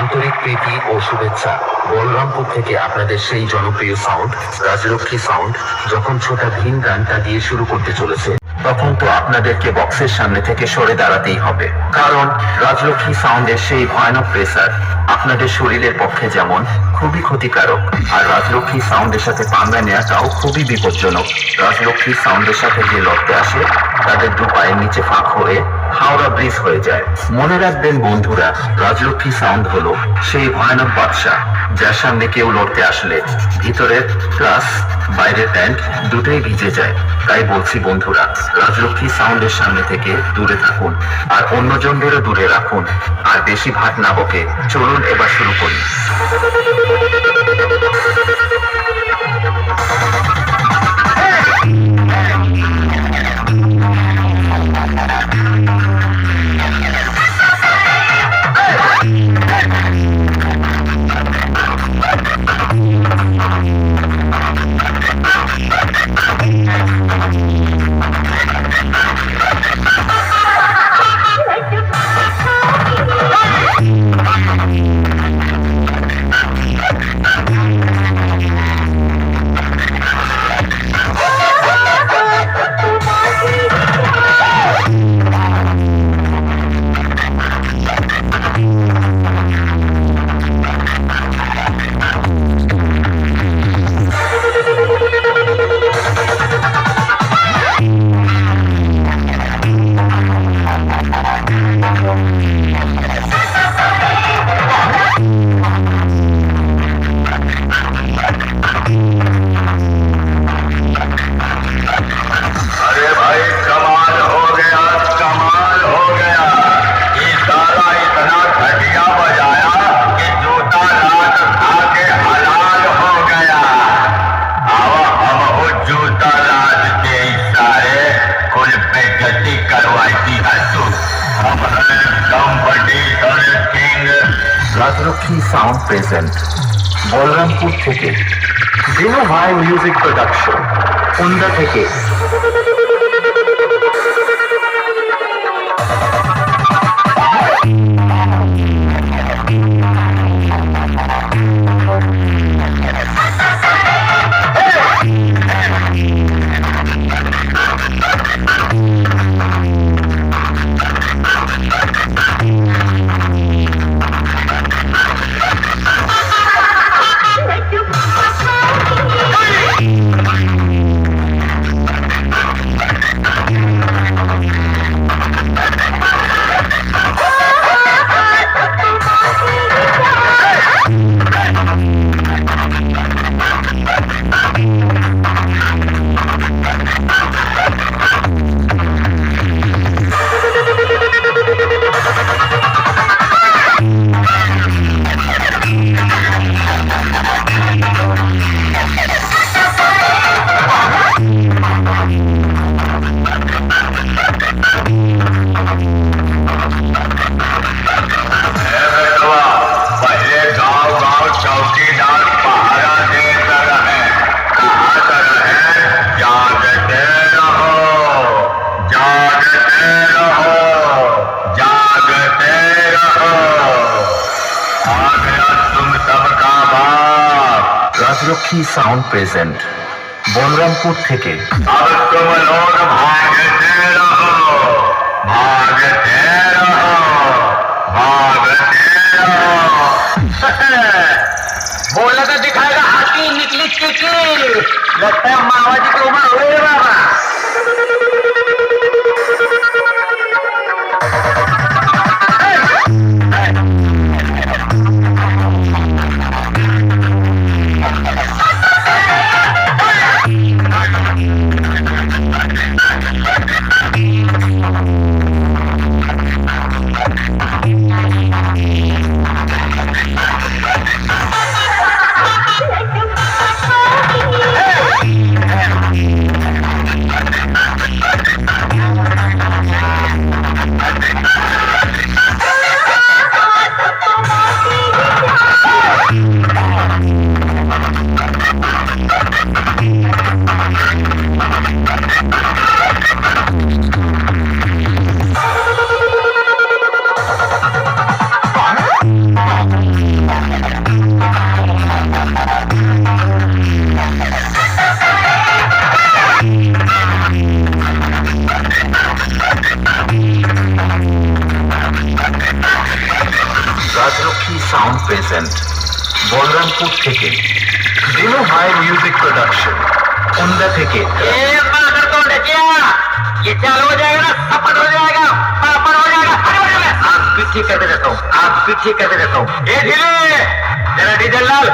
আন্তরিক প্রীতি ও শুভেচ্ছা। বলরামপুর থেকে আপনাদের সেই জনপ্রিয় সাউন্ড রাজলক্ষ্মী সাউন্ড যখন ছোটা ভিন গানটা দিয়ে শুরু করতে চলেছে, তখন তো আপনাদেরকে বক্সের সামনে থেকে সরে দাঁড়াতেই হবে, কারণ রাজলক্ষ্মী সাউন্ডের সেই ভয়ানক প্রেসার আপনাদের শরীরের পক্ষে যেমন খুবই ক্ষতিকারক, আর রাজলক্ষ্মী সাউন্ডের সাথে পাঙ্গা নেওয়াটাও খুবই বিপজ্জনক। রাজলক্ষ্মী সাউন্ডের সাথে যে লড়তে আসে তাদের দু পায়ের নিচে ফাঁক হয়ে হাওড়া ব্রিজ হয়ে যায়। মনে রাখবেন বন্ধুরা, রাজলক্ষ্মী সাউন্ড হলো সেই ভয়ানক বাদশা যার সামনে কেউ লড়তে আসলে ভিতরের প্লাস বাইরের প্যান্ট দুটোই ভিজে যায়। তাই বলছি বন্ধুরা, রাজলক্ষ্মী সাউন্ডের সামনে থেকে দূরে থাকুন আর অন্যজনদেরও দূরে রাখুন, আর বেশি ভাট না বকে চলুন এবার শুরু করি। রাজলক্ষ্মী সাউন্ড প্রেজেন্ট বলরামপুর থেকে দিনু ভাই মিউজিক প্রোডাকশন কুন্দা থেকে। রাজলক্ষ্মী সাউন্ড প্রেজেন্ট বলরামপুর থেকে। बोला तो दिखाएगा हाथी निकली चिकी, लगता है मावाजी की उम्र हुई है बाबा। সাউন্ड প্রেজেন্ট বলরামপুর থেকে দিনু ভাই মিউজিক প্রোডাকশন उमदा থেকে ये चालू हो जाएगा ना सपन हो जाएगा पापड़ हो जाएगा आज भी ठीक करके देता हूँ आज भी ठीक करके देता हूँ ये ढीले जरा डीजल लाल